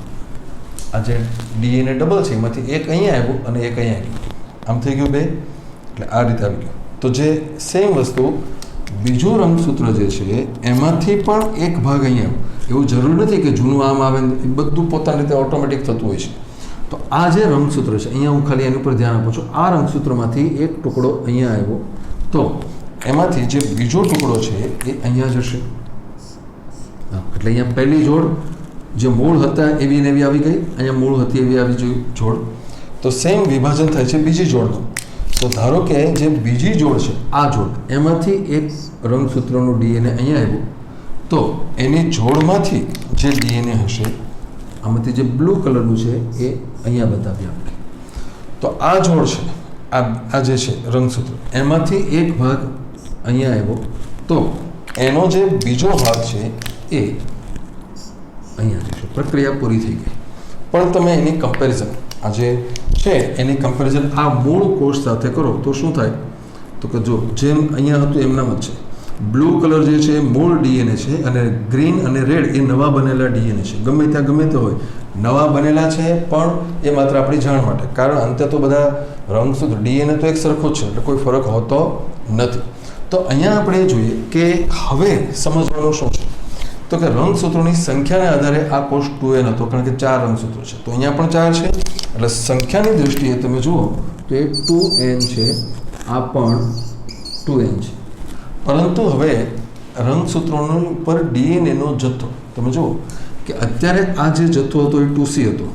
આ જે DNA ડબલ છે એમાંથી એક અહીંયા આવ્યું અને એક અહીંયા આવ્યું, આમ થઈ ગયું બે, એટલે આ રીતે આવી ગયું. તો જે સેમ વસ્તુ બીજું રંગસૂત્ર જે છે એમાંથી પણ એક ભાગ અહીંયા આવ્યો. એવું જરૂર નથી કે જૂનું આમ આવે, એ બધું પોતાની રીતે ઓટોમેટિક થતું હોય છે. તો આ જે રંગસૂત્ર છે, અહીંયા હું ખાલી એની ઉપર ધ્યાન આપું છું. આ રંગસૂત્રમાંથી એક ટુકડો અહીંયા આવ્યો, તો એમાંથી જે બીજો ટુકડો છે એ અહીંયા જશે. એટલે અહીંયા પહેલી જોડ જે મૂળ હતા એવી ને એવી આવી ગઈ, અહીંયા મૂળ હતી એવી આવી જોડ. તો સેમ વિભાજન થાય છે બીજી જોડનું. તો ધારો કે જે બીજી જોડ છે આ જોડ, એમાંથી એક રંગસૂત્રનું DNA અહીંયા આવ્યું, તો એની જોડમાંથી જે DNA હશે, આમાંથી જે બ્લુ કલરનું છે એ અહીંયા બતાવ્યા આપણે. તો આ જોડ છે, આ જે છે રંગસૂત્ર, એમાંથી એક ભાગ અહીંયા આવ્યો, તો એનો જે બીજો ભાગ છે એ અહીંયા જશે. પ્રક્રિયા પૂરી થઈ ગઈ. પણ તમે એની કમ્પેરિઝન આ જે છે એની કમ્પેરિઝન આ મૂળ કોષ સાથે કરો તો શું થાય? તો કે જો જેમ અહીંયા હતું એમનામ જ છે. બ્લુ કલર જે છે મૂળ DNA છે અને ગ્રીન અને રેડ એ નવા બનેલા DNA છે. ગમે ત્યાં ગમે તે હોય, નવા બનેલા છે, પણ એ માત્ર આપણી જાણ માટે, કારણ અંતે તો બધા રંગસૂત્ર DNA તો એક સરખું જ છે, એટલે કોઈ ફરક હોતો નથી. તો અહીંયા આપણે જોઈએ કે હવે સમજવાનું શું છે? તો કે રંગસૂત્રોની સંખ્યાના આધારે આ કોષ 2n હતો, કારણ કે 4 રંગસૂત્રો છે. તો અહીંયા પણ 4 છે, એટલે સંખ્યાની દ્રષ્ટિએ તમે જુઓ તો એ 2n છે, આ પણ 2n છે. પરંતુ હવે રંગસૂત્રોનો ઉપર DNAનો જથ્થો તમે જુઓ કે અત્યારે આ જે જથ્થો હતો એ 2c હતો,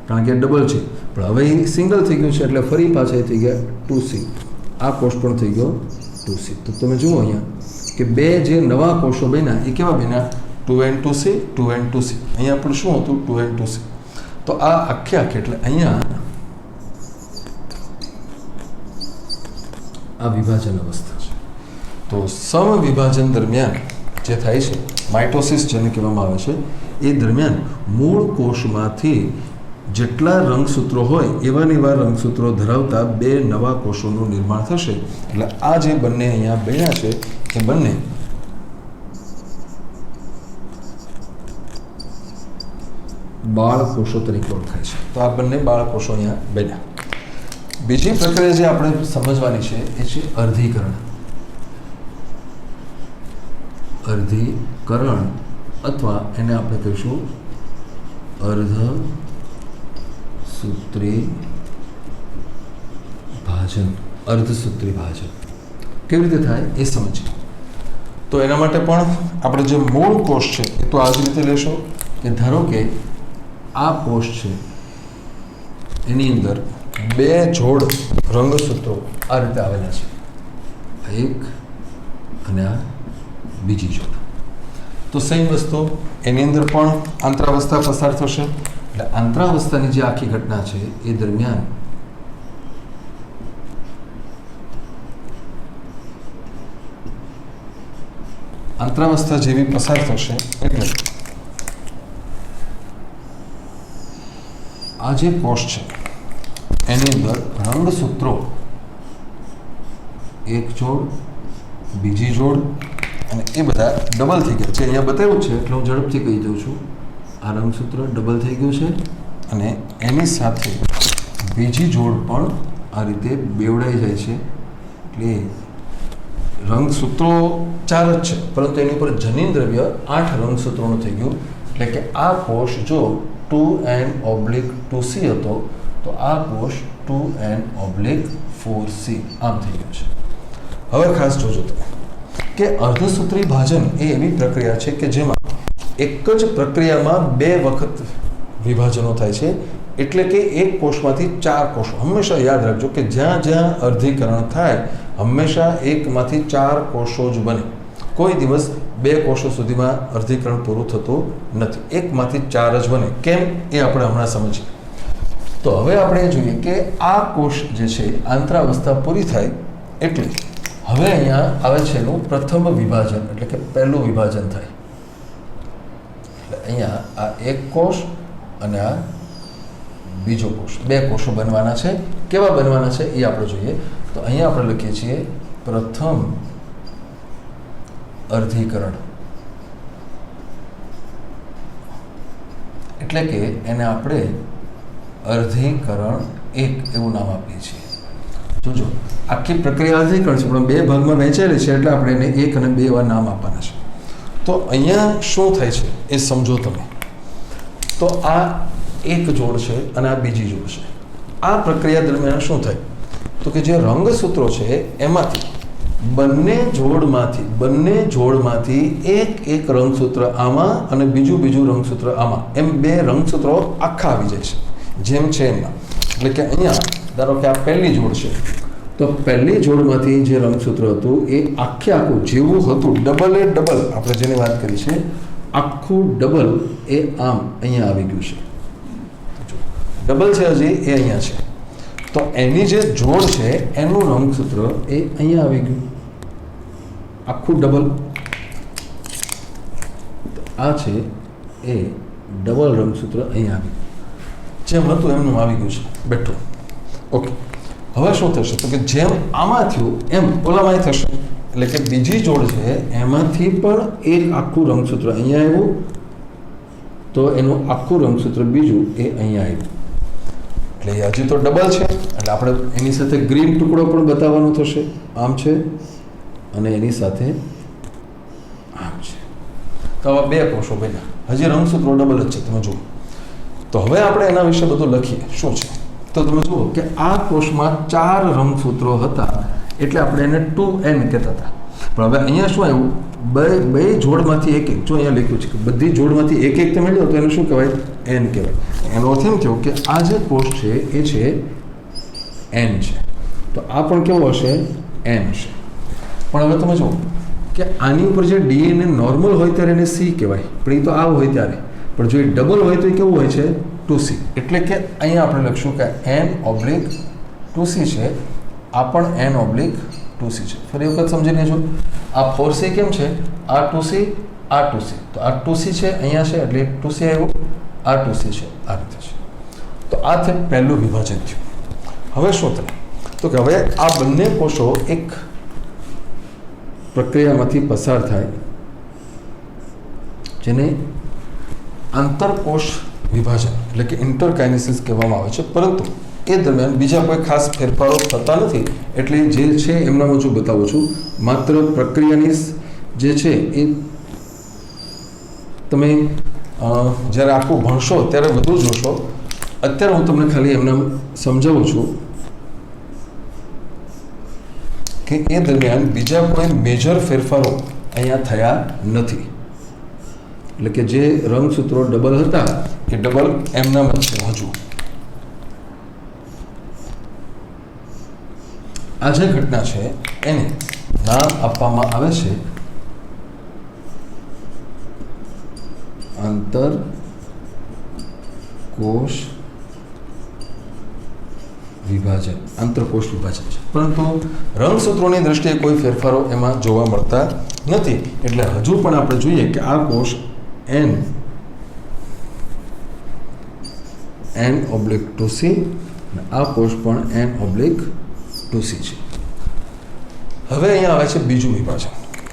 કારણ કે ડબલ છે, પણ હવે સિંગલ થઈ ગયું છે એટલે ફરી પાછા થઈ ગયા 2C. આ કોષ પણ થઈ ગયો 2C. તો તમે જુઓ અહીંયા કે બે જે નવા કોષો બન્યા એ કેવા બન્યા? 2n2C 2n2C. અહીંયા પણ શું હતું? 2n2C. તો આ આખે એટલે અહીંયા આ વિભાજન અવસ્થા છે. તો સમવિભાજન દરમિયાન જે થાય છે માઇટોસિસ જેને કહેવામાં આવે છે, એ દરમિયાન મૂળ કોષમાંથી જેટલા રંગસૂત્રો હોય એવા ને એવા રંગસૂત્રો ધરાવતા બે નવા કોષોનું નિર્માણ થશે. એટલે આ જે બંને અહીંયા બન્યા છે એ બંને બાળકોષો તરીકે ઓળખાય છે. તો આ બંને બાળકોષો અહીંયા બન્યા. બીજી પ્રક્રિયા જે આપણે સમજવાની છે એ છે અર્ધીકરણ. અર્ધીકરણ અથવા એને આપણે કહીશું અર્ધસૂત્રી ભાજન. અર્ધસૂત્રી ભાજન કેવી રીતે થાય એ સમજીએ. તો એના માટે પણ આપણે જે મૂળ કોષ છે એ તો આ જ રીતે લેશો કે ધારો કે આ કોષ છે એની અંદર બે જોડ રંગસૂત્રો આ રીતે આવેલા છે, એક અને આ બીજી જોડ. તો સેમ વસ્તુ એની અંદર પણ આંતરાવસ્થા પસાર થશે. એટલે આંતરાવસ્થાની જે આખી ઘટના છે એ દરમિયાન આંતરાવસ્થા જેવી પસાર થશે એટલે આ જે કોષ છે એની અંદર રંગસૂત્રો એક જોડ, બીજી જોડ અને એ બધા ડબલ થઈ ગયા છે. અહીંયા બતાવ્યું છે એટલે હું ઝડપથી કહી દઉં છું. આ રંગસૂત્ર ડબલ થઈ ગયું છે અને એની સાથે બીજી જોડ પણ આ રીતે બેવડાઈ જાય છે. એટલે રંગસૂત્રો 4 જ છે પરંતુ એની ઉપર જનીન દ્રવ્ય 8 રંગસૂત્રોનું થઈ ગયું. એટલે કે આ કોષ જો 2n/2C હતો તો આ કોષ 2n/4C આમ થઈ ગયું છે. હવે ખાસ જોજો તમે કે અર્ધસૂત્રી ભાજન એ એવી પ્રક્રિયા છે કે જેમાં એક જ પ્રક્રિયામાં 2 વખત વિભાજનો થાય છે. એટલે કે એક કોષમાંથી 4 કોષો. હંમેશા યાદ રાખજો કે જ્યાં જ્યાં અર્ધીકરણ થાય હંમેશા એકમાંથી 4 કોષો જ બને. કોઈ દિવસ 2 કોષો સુધીમાં અર્ધીકરણ પૂરું થતું નથી. એકમાંથી 4 જ બને. કેમ એ આપણે હમણાં સમજીએ. તો હવે આપણે જોઈએ કે આ કોષ જે છે આંતરાવસ્થા પૂરી થાય એટલે હવે અહીંયા આવે છે એનું પ્રથમ વિભાજન, એટલે કે પહેલું વિભાજન થાય. એટલે અહીંયા આ એક કોષ અને આ બીજો કોષ, 2 કોષો બનવાના છે. કેવા બનવાના છે એ આપણે જોઈએ. તો અહીંયા આપણે લખીએ છીએ પ્રથમ અર્ધીકરણ. એટલે કે એને આપણે અર્ધીકરણ 1 એવું નામ આપીએ છીએ. જોજો આખી પ્રક્રિયા અર્ધીકરણ છે પણ 2 ભાગમાં વહેંચાયેલી છે એટલે આપણે એને 1 અને 2 એવા નામ આપવાના છે. તો અહીંયા શું થાય છે એ સમજો તમે. તો આ એક જોડ છે અને આ બીજી જોડ છે. આ પ્રક્રિયા દરમિયાન શું થાય તો કે જે રંગસૂત્રો છે એમાંથી બંને જોડમાંથી એક રંગસૂત્ર આમાં અને બીજું રંગસૂત્ર આમાં, એમ 2 રંગસૂત્રો આખા આવી જાય છે જેમ છે એમના. એટલે કે અહીંયા ધારો કે આ પહેલી જોડ છે તો પહેલી જોડમાંથી જે રંગસૂત્ર હતું એ આખું જેવું હતું ડબલ આપણે જેની વાત કરી છે આખું ડબલ એ આમ અહીંયા આવી ગયું છે. ડબલ છે હજી એ અહીંયા છે. તો એની જે જોડ છે એનું રંગસૂત્ર એ અહીંયા આવી ગયું આખું ડબલ. આ છે એ ડબલ રંગસૂત્ર અહીંયા આવી જેમ હતું એમનું આવી ગયું છે બેઠું. ઓકે, હવે શું થશે તો કે જેમ આમાં થયું એમ ઓલામાં થશે. એટલે કે બીજી જોડ છે એમાંથી પણ એક આખું રંગસૂત્ર અહીંયા આવ્યું તો એનું આખું રંગસૂત્ર બીજું એ અહીંયા આવ્યું. એટલે હજી તો ડબલ છે એટલે આપણે એની સાથે ગ્રીન ટુકડો પણ બતાવવાનો થશે. આમ છે અને એની સાથે આમ છે. તો આવા 2 કોષો બન્યા. હજી રંગસૂત્રો ડબલ જ છે તમે જુઓ. તો હવે આપણે એના વિશે બધું લખીએ શું છે. તો તમે જુઓ કે આ કોષમાં 4 રંગસૂત્રો હતા એટલે આપણે એને 2n કહેતા હતા. પણ હવે અહીંયા શું આવ્યું બે જોડમાંથી એક એક, જો અહીંયા લખ્યું છે કે બધી જોડમાંથી એક એક તમે લો તો એને શું કહેવાય? એન કહેવાય. એનો અર્થ એમ થયો કે આ જે કોષ છે એ છે એન છે, તો આ પણ કેવો હશે? એન હશે. પણ હવે તમે જુઓ કે આની ઉપર જે ડીએનએ નોર્મલ હોય ત્યારે એને સી કહેવાય, પણ એ તો આ હોય ત્યારે. પણ જો એ ડબલ હોય તો એ કેવું હોય છે? 2C. એટલે કે અહીંયા આપણે લખશું કે n/2C છે, આ પણ n/2C છે. ફરી વખત સમજી લેજો. આ 4C કેમ છે? આ 2C, આ 2C. તો આ 2C છે અહીંયા છે એટલે 2C આવ્યું, આ 2C છે આ રીતે છે. તો આ તે પહેલું વિભાજન થયું. હવે શું થાય તો કે હવે આ બંને કોષો એક પ્રક્રિયામાંથી પસાર થાય જેને આંતરકોષ વિભાજન એટલે કે ઇન્ટરકાઇનેસિસ કહેવામાં આવે છે. પરંતુ એ દરમિયાન બીજા કોઈ ખાસ ફેરફારો થતા નથી. એટલે જે છે એમના હું બતાવું છું. માત્ર પ્રક્રિયાની જે છે એ તમે જ્યારે આખું ભણશો ત્યારે વધુ જોશો. અત્યારે હું તમને ખાલી એમના સમજાવું છું કે એ દરમિયાન બીજા કોઈ મેજર ફેરફારો અહીંયા થયા નથી. એટલે કે જે રંગસૂત્રો ડબલ હતા એ ડબલ એમના જ છે. હજુ આ જે ઘટના છે એને નામ આપવામાં આવે છે આંતરકોષ વિભાજન. આંતરકોષ વિભાજન છે, પરંતુ રંગસૂત્રોની દ્રષ્ટિએ કોઈ ફેરફારો એમાં જોવા મળતા નથી. એટલે હજુ પણ આપણે જોઈએ કે આ કોષ n/2C અને આ કોષ પણ n/2C છે. હવે અહીંયા આવે છે બીજું વિભાજન.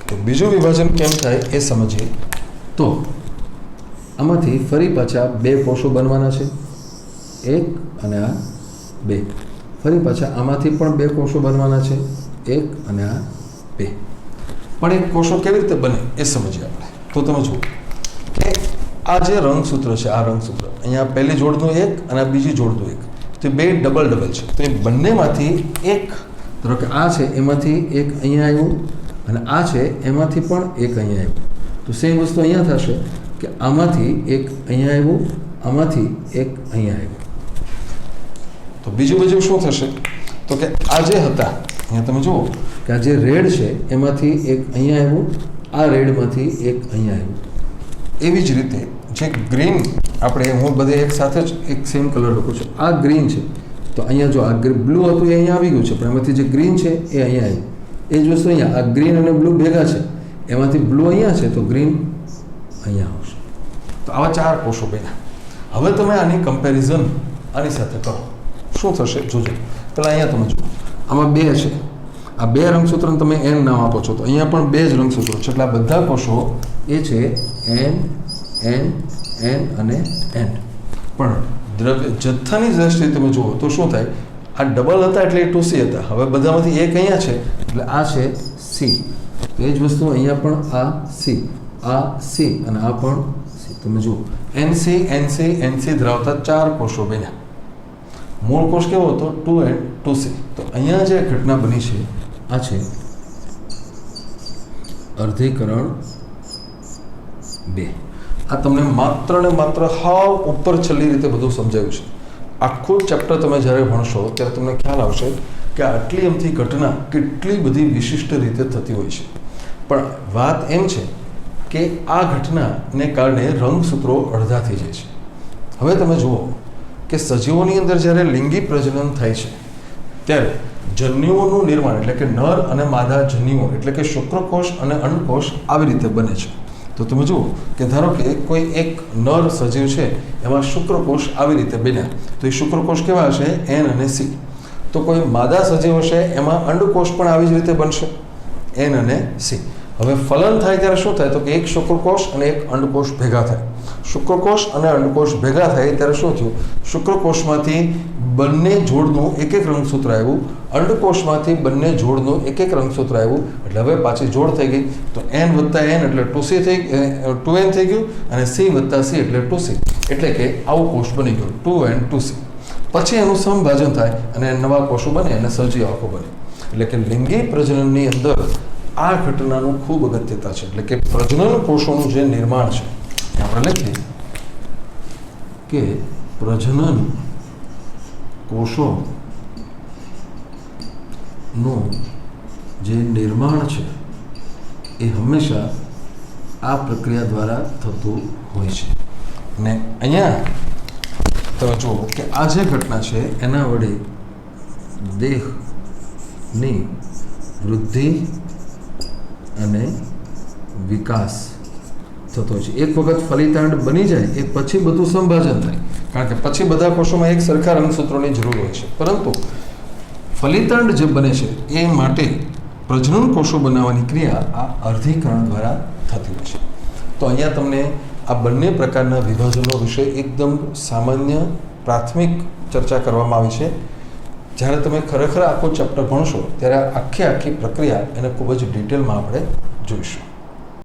તો બીજું વિભાજન કેમ થાય એ સમજીએ. તો આમાંથી ફરી પાછા બે કોષો બનવાના છે, એક અને આ બે. ફરી પાછા આમાંથી પણ બે કોષો બનવાના છે, એક અને આ બે. પણ એક કોષો કેવી રીતે બને એ સમજીએ આપણે. તો તમે જુઓ કે આ જે રંગસૂત્ર છે, આ રંગસૂત્ર અહીંયા પહેલી જોડનું એક અને આ બીજી જોડનું એક, તો બે ડબલ છે. તો એ બંનેમાંથી એક, ધારો કે આ છે એમાંથી એક અહીંયા આવ્યું અને આ છે એમાંથી પણ એક અહીંયા આવ્યું. તો સેમ વસ્તુ અહીંયા થશે કે આમાંથી એક અહીંયા આવ્યું, આમાંથી એક અહીંયા આવ્યું. તો બીજું શું થશે તો કે આ જે હતા અહીંયા તમે જુઓ કે આ જે રેડ છે એમાંથી એક અહીંયા આવ્યું, આ રેડમાંથી એક અહીંયા આવ્યું. એવી જ રીતે જે ગ્રીન આપણે હું બધે એક સાથે જ એક સેમ કલર લખું છું. આ ગ્રીન છે તો અહીંયા જો આ બ્લુ હતું એ અહીંયા આવી ગયું છે, પણ એમાંથી જે ગ્રીન છે એ અહીંયા આવ્યું. એ જ વસ્તુ અહીંયા આ ગ્રીન અને બ્લુ ભેગા છે, એમાંથી બ્લુ અહીંયા છે તો ગ્રીન અહીંયા આવશે. તો આવા ચાર કોષો બન્યા. હવે તમે આની કમ્પેરિઝન આની સાથે કરો. શું થશે જોજો. પહેલાં અહીંયા તમે જુઓ, આમાં બે છે, આ બે રંગસૂત્રને તમે એન નામ આપો છો, તો અહીંયા પણ બે જ રંગસૂત્રો છે. એટલે આ બધા કોષો એ છે એન એન એન અને એન. પણ દ્રવ્ય જથ્થાની દ્રષ્ટિએ તમે જુઓ તો શું થાય, આ ડબલ હતા એટલે 2C હતા. હવે બધામાંથી એક અહીંયા છે એટલે આ છે C. તો એ જ વસ્તુ અહીંયા પણ આ C, આ C અને આ પણ C. તમે જુઓ NC NC NC ધરાવતા ચાર કોષો બન્યા. મૂળ કોષ કેવો હતો 2C. તો અહીંયા જે ઘટના બની છે આ છે અર્ધીકરણ 2. આ તમને માત્ર ને માત્ર હાવ ઉપર છેલ્લી રીતે બધું સમજાવ્યું છે. આખું ચેપ્ટર તમે જ્યારે ભણશો ત્યારે તમને ખ્યાલ આવશે કે આટલી અમથી ઘટના કેટલી બધી વિશિષ્ટ રીતે થતી હોય છે. પણ વાત એમ છે કે આ ઘટનાને કારણે રંગસૂત્રો અડધા થઈ જાય છે. હવે તમે જુઓ કે સજીવોની અંદર જ્યારે લિંગી પ્રજનન થાય છે ત્યારે જન્યુઓનું નિર્માણ એટલે કે નર અને માદા જન્યુઓ એટલે કે શુક્રકોષ અને અંડકોષ આવી રીતે બને છે. તો તમે જુઓ કે ધારો કે કોઈ એક નર સજીવ છે એમાં શુક્રકોષ આવી રીતે બન્યા, તો એ શુક્રકોષ કેવા હશે N અને C. તો કોઈ માદા સજીવ હશે એમાં અંડકોષ પણ આવી જ રીતે બનશે N અને C. હવે ફલન થાય ત્યારે શું થાય તો કે એક શુક્રકોષ અને એક અંડકોષ ભેગા થાય. શુક્રકોષ અને અંડકોષ ભેગા થાય ત્યારે શું થયું, શુક્રકોષમાંથી બંને જોડનું એક એક રંગસૂત્ર આવ્યું, અંડકોષમાંથી બંને જોડનું એક એક રંગસૂત્ર આવ્યું. એટલે હવે પાછી જોડ થઈ ગઈ. તો N + N એટલે 2N થઈ ગયું અને C + C એટલે 2C. એટલે કે આવું કોષ બની ગયું 2N 2C. પછી એનું સમભાજન થાય અને નવા કોષો બને અને સજીવ આખો બને. એટલે કે લિંગી પ્રજનનની અંદર આ ઘટનાનું ખૂબ અગત્યતા છે. એટલે કે પ્રજનન કોષોનું જે નિર્માણ છે આપણે લખીએ કે પ્રજનન કોષોનું જે નિર્માણ છે એ હંમેશા આ પ્રક્રિયા દ્વારા થતું હોય છે. અને અહીંયા તમે જુઓ કે આ જે ઘટના છે એના વડે દેહની વૃદ્ધિ અને વિકાસ થતો હોય છે. એક વખત ફલિતાંડ બની જાય એ પછી બધું સંભાજન થાય, કારણ કે પછી બધા કોષોમાં એક સરખા રંગસૂત્રોની જરૂર હોય છે. પરંતુ ફલિતાંડ જે બને છે એ માટે પ્રજનન કોષો બનાવવાની ક્રિયા આ અર્ધીકરણ દ્વારા થતી હોય છે. તો અહીંયા તમને આ બંને પ્રકારના વિભાજનો વિશે એકદમ સામાન્ય પ્રાથમિક ચર્ચા કરવામાં આવી છે. જ્યારે તમે ખરેખર આખો ચેપ્ટર ભણશો ત્યારે આખી પ્રક્રિયા એને ખૂબ જ ડિટેલમાં આપણે જોઈશું.